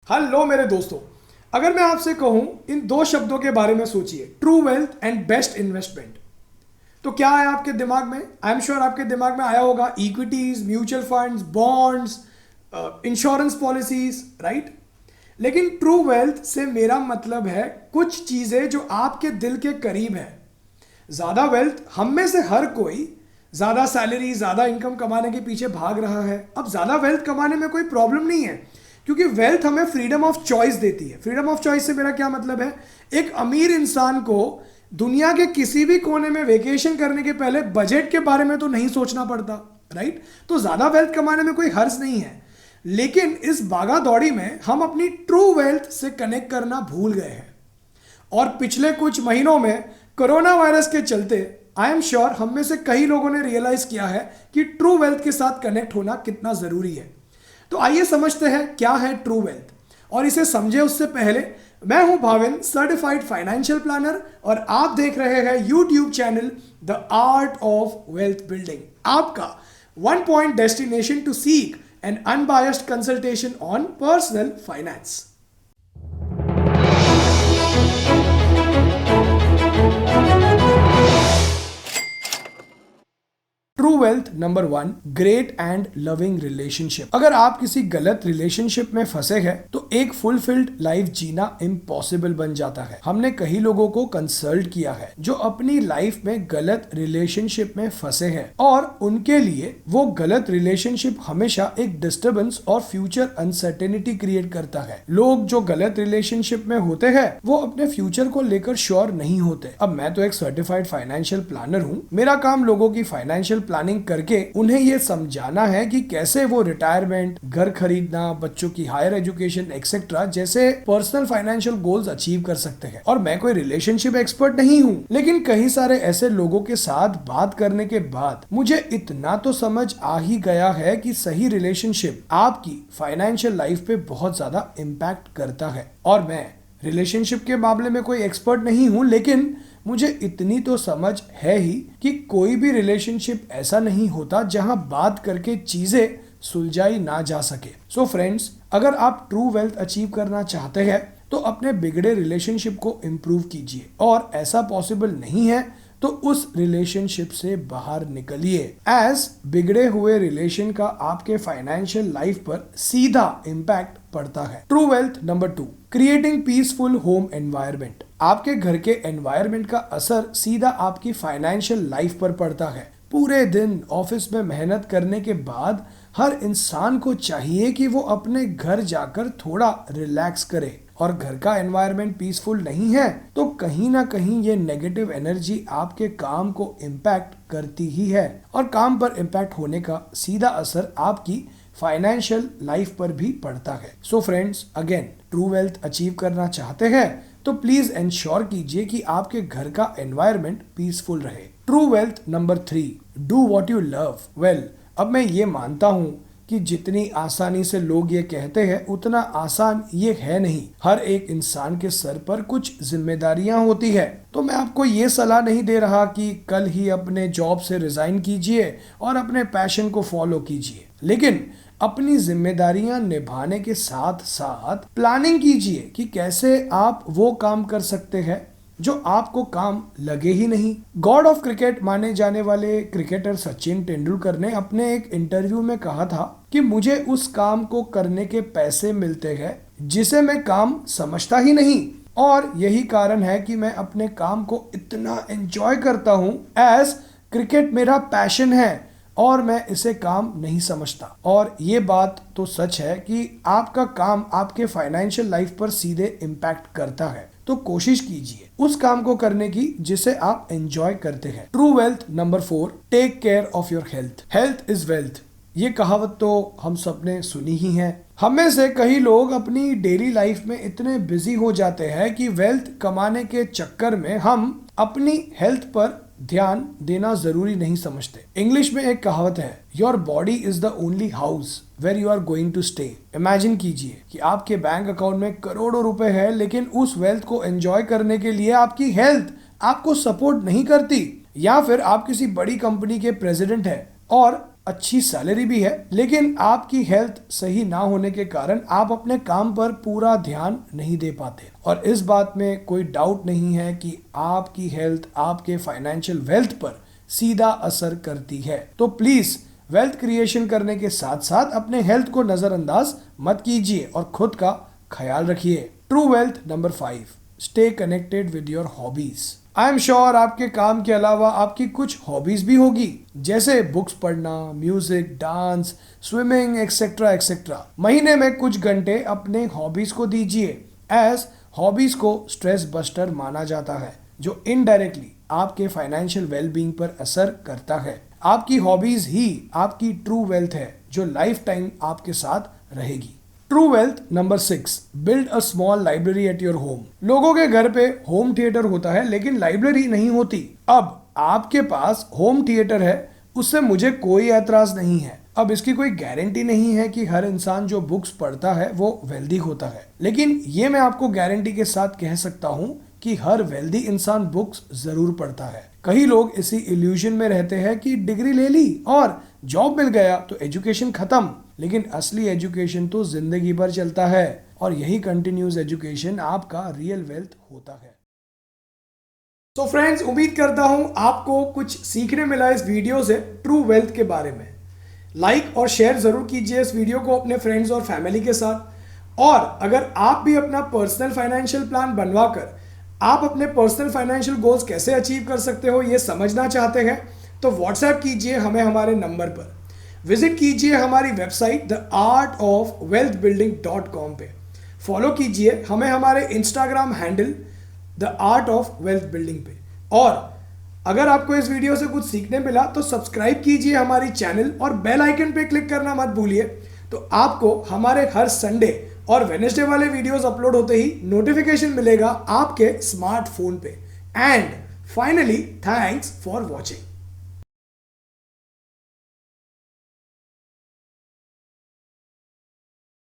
Hello मेरे दोस्तों, अगर मैं आपसे कहूं इन दो शब्दों के बारे में सोचिए, true wealth and best investment, तो क्या है आपके दिमाग में? आई एम श्योर आपके दिमाग में आया होगा equities, mutual funds, bonds, insurance policies, right? लेकिन ट्रू वेल्थ से मेरा मतलब है कुछ चीजें जो आपके दिल के करीब है। ज्यादा वेल्थ हम में से हर कोई ज्यादा सैलरी, ज्यादा इनकम कमाने के पीछे भाग रहा है। अब ज्यादा वेल्थ कमाने में कोई प्रॉब्लम नहीं है, क्योंकि वेल्थ हमें फ्रीडम ऑफ चॉइस देती है। फ्रीडम ऑफ चॉइस से मेरा क्या मतलब है? एक अमीर इंसान को दुनिया के किसी भी कोने में वेकेशन करने के पहले बजट के बारे में तो नहीं सोचना पड़ता, राइट? तो ज्यादा वेल्थ कमाने में कोई हर्ज नहीं है, लेकिन इस भागा दौड़ी में हम अपनी ट्रू वेल्थ से कनेक्ट करना भूल गए हैं। और पिछले कुछ महीनों में कोरोना वायरस के चलते आई एम श्योर हम में से कई लोगों ने रियलाइज किया है कि ट्रू वेल्थ के साथ कनेक्ट होना कितना जरूरी है। तो आइए समझते हैं क्या है ट्रू वेल्थ, और इसे समझे उससे पहले मैं हूं भाविन, सर्टिफाइड फाइनेंशियल प्लानर, और आप देख रहे हैं YouTube channel the art of wealth building, आपका one point destination to seek an unbiased consultation on personal finance. True wealth number 1, great and loving relationship. अगर आप किसी गलत रिलेशनशिप में फंसे हैं तो एक फुलफिल्ड लाइफ जीना इम्पॉसिबल बन जाता है। हमने कई लोगों को कंसल्ट किया है जो अपनी लाइफ में गलत रिलेशनशिप में फंसे हैं, और उनके लिए वो गलत रिलेशनशिप हमेशा एक डिस्टर्बेंस और फ्यूचर अनसर्टेनिटी क्रिएट करता है। लोग जो गलत रिलेशनशिप में होते हैं वो अपने फ्यूचर को लेकर श्योर नहीं होते। अब मैं तो एक सर्टिफाइड फाइनेंशियल प्लानर हूँ। मेरा काम लोगों की फाइनेंशियल प्लानिंग करके उन्हें यह समझाना है कि कैसे वो रिटायरमेंट, घर खरीदना, बच्चों की हायर एजुकेशन एक्सेट्रा जैसे पर्सनल फाइनेंशियल गोल्स अचीव कर सकते हैं। और मैं कोई रिलेशनशिप एक्सपर्ट नहीं हूँ, लेकिन कई सारे ऐसे लोगों के साथ बात करने के बाद मुझे इतना तो समझ आ ही गया है कि सही रिलेशनशिप आपकी फाइनेंशियल लाइफ पे बहुत ज्यादा इम्पैक्ट करता है। और मैं रिलेशनशिप के मामले में कोई एक्सपर्ट नहीं हूं, लेकिन मुझे इतनी तो समझ है ही कि कोई भी रिलेशनशिप ऐसा नहीं होता जहां बात करके चीजें सुलझाई ना जा सके। सो फ्रेंड्स, अगर आप ट्रू वेल्थ अचीव करना चाहते हैं तो अपने बिगड़े रिलेशनशिप को इम्प्रूव कीजिए, और ऐसा पॉसिबल नहीं है तो उस रिलेशनशिप से बाहर निकलिए, एज बिगड़े हुए रिलेशन का आपके फाइनेंशियल लाइफ पर सीधा इम्पैक्ट पड़ता है। True wealth number 2, creating peaceful home environment. आपके घर के एनवायरनमेंट का असर सीधा आपकी फाइनेंशियल लाइफ पर पड़ता है। पूरे दिन ऑफिस में मेहनत करने के बाद हर इंसान को चाहिए कि वो अपने घर जाकर थोड़ा रिलैक्स करे, और घर का एनवायरनमेंट पीसफुल नहीं है तो कहीं ना कहीं ये नेगेटिव एनर्जी आपके काम को इम्पैक्ट करती ही है, और काम पर इम्पैक्ट होने का सीधा असर आपकी फाइनेंशियल लाइफ पर भी पड़ता है। So friends, again, true wealth achieve करना चाहते हैं तो प्लीज इंश्योर कीजिए कि आपके घर का एनवायरनमेंट पीसफुल रहे। True wealth number 3, do what you love. Well, अब मैं ये मानता हूँ कि जितनी आसानी से लोग ये कहते हैं उतना आसान ये है नहीं। हर एक इंसान के सर पर कुछ जिम्मेदारियां होती है। तो मैं आपको ये सलाह नहीं दे रहा कि कल ही अपने जॉब से रिजाइन कीजिए और अपने पैशन को फॉलो कीजिए, लेकिन अपनी जिम्मेदारियां निभाने के साथ साथ प्लानिंग कीजिए कि कैसे आप वो काम कर सकते हैं जो आपको काम लगे ही नहीं। गॉड ऑफ क्रिकेट माने जाने वाले क्रिकेटर सचिन तेंदुलकर ने अपने एक इंटरव्यू में कहा था कि मुझे उस काम को करने के पैसे मिलते हैं जिसे मैं काम समझता ही नहीं, और यही कारण है कि मैं अपने काम को इतना एंजॉय करता हूँ, एज क्रिकेट मेरा पैशन है और मैं इसे काम नहीं समझता। और ये बात तो सच है कि आपका काम आपके फाइनेंशियल लाइफ पर सीधे इम्पैक्ट करता है। तो कोशिश कीजिए उस काम को करने की जिसे आप एंजॉय करते हैं। True wealth number 4, take care of your health. Health is wealth, ये कहावत तो हम सबने सुनी ही है। हम में से कई लोग अपनी डेली लाइफ में इतने बिजी हो जाते हैं कि वेल्थ कमाने के चक्कर में हम अपनी हेल्थ पर ध्यान देना जरूरी नहीं समझते। इंग्लिश में एक कहावत है, your body is the only house where you are going to stay. Imagine कीजिए कि आपके बैंक अकाउंट में करोड़ों रुपए है, लेकिन उस वेल्थ को एंजॉय करने के लिए आपकी हेल्थ आपको सपोर्ट नहीं करती, या फिर आप किसी बड़ी कंपनी के प्रेसिडेंट हैं और अच्छी सैलरी भी है, लेकिन आपकी हेल्थ सही ना होने के कारण आप अपने काम पर पूरा ध्यान नहीं दे पाते। और इस बात में कोई डाउट नहीं है कि आपकी हेल्थ आपके फाइनेंशियल वेल्थ पर सीधा असर करती है। तो प्लीज वेल्थ क्रिएशन करने के साथ साथ अपने हेल्थ को नजरअंदाज मत कीजिए और खुद का ख्याल रखिए। True wealth number 5, stay connected with your hobbies. I am sure आपके काम के अलावा आपकी कुछ हॉबीज भी होगी, जैसे बुक्स पढ़ना, music, dance, swimming etcetera etcetera. महीने में कुछ घंटे अपने हॉबीज को दीजिए, एज हॉबीज को स्ट्रेस बस्टर माना जाता है, जो इनडायरेक्टली आपके फाइनेंशियल वेलबींग पर असर करता है। आपकी हॉबीज ही आपकी ट्रू वेल्थ है, जो लाइफ टाइम आपके साथ रहेगी। True wealth number 6, build a small library at your home. लोगों के घर पे होम थिएटर होता है, लेकिन लाइब्रेरी नहीं होती। अब आपके पास होम थिएटर है, उससे मुझे कोई ऐतराज नहीं है। अब इसकी कोई गारंटी नहीं है कि हर इंसान जो बुक्स पढ़ता है वो वेल्दी होता है, लेकिन ये मैं आपको गारंटी के साथ कह सकता हूँ कि हर वेल्दी इंसान बुक्स जरूर पढ़ता है। कई लोग इसी इल्यूजन में रहते हैं कि डिग्री ले ली और जॉब मिल गया तो एजुकेशन खत्म, लेकिन असली एजुकेशन तो जिंदगी भर चलता है, और यही कंटिन्यूस एजुकेशन आपका रियल वेल्थ होता है। तो फ्रेंड्स, उम्मीद करता हूं आपको कुछ सीखने मिला इस वीडियो से ट्रू वेल्थ के बारे में। लाइक और शेयर जरूर कीजिए इस वीडियो को अपने फ्रेंड्स और फैमिली के साथ। और अगर आप भी अपना पर्सनल फाइनेंशियल प्लान बनवाकर आप अपने पर्सनल फाइनेंशियल गोल्स कैसे अचीव कर सकते हो ये समझना चाहते हैं, तो व्हाट्सएप कीजिए हमें हमारे नंबर पर। विजिट कीजिए हमारी वेबसाइट theartofwealthbuilding.com पे। फॉलो कीजिए हमें हमारे Instagram handle the art of wealth building पे। और अगर आपको इस वीडियो से कुछ सीखने मिला तो सब्सक्राइब कीजिए हमारी चैनल और बेल आइकन पे क्लिक करना मत भूलिए, तो आपको हमारे हर संडे और वेडनेसडे वाले वीडियोस अपलोड होते ही नोटिफिकेशन मिलेगा आपके स्मार्टफोन पे। And finally, thanks for watching.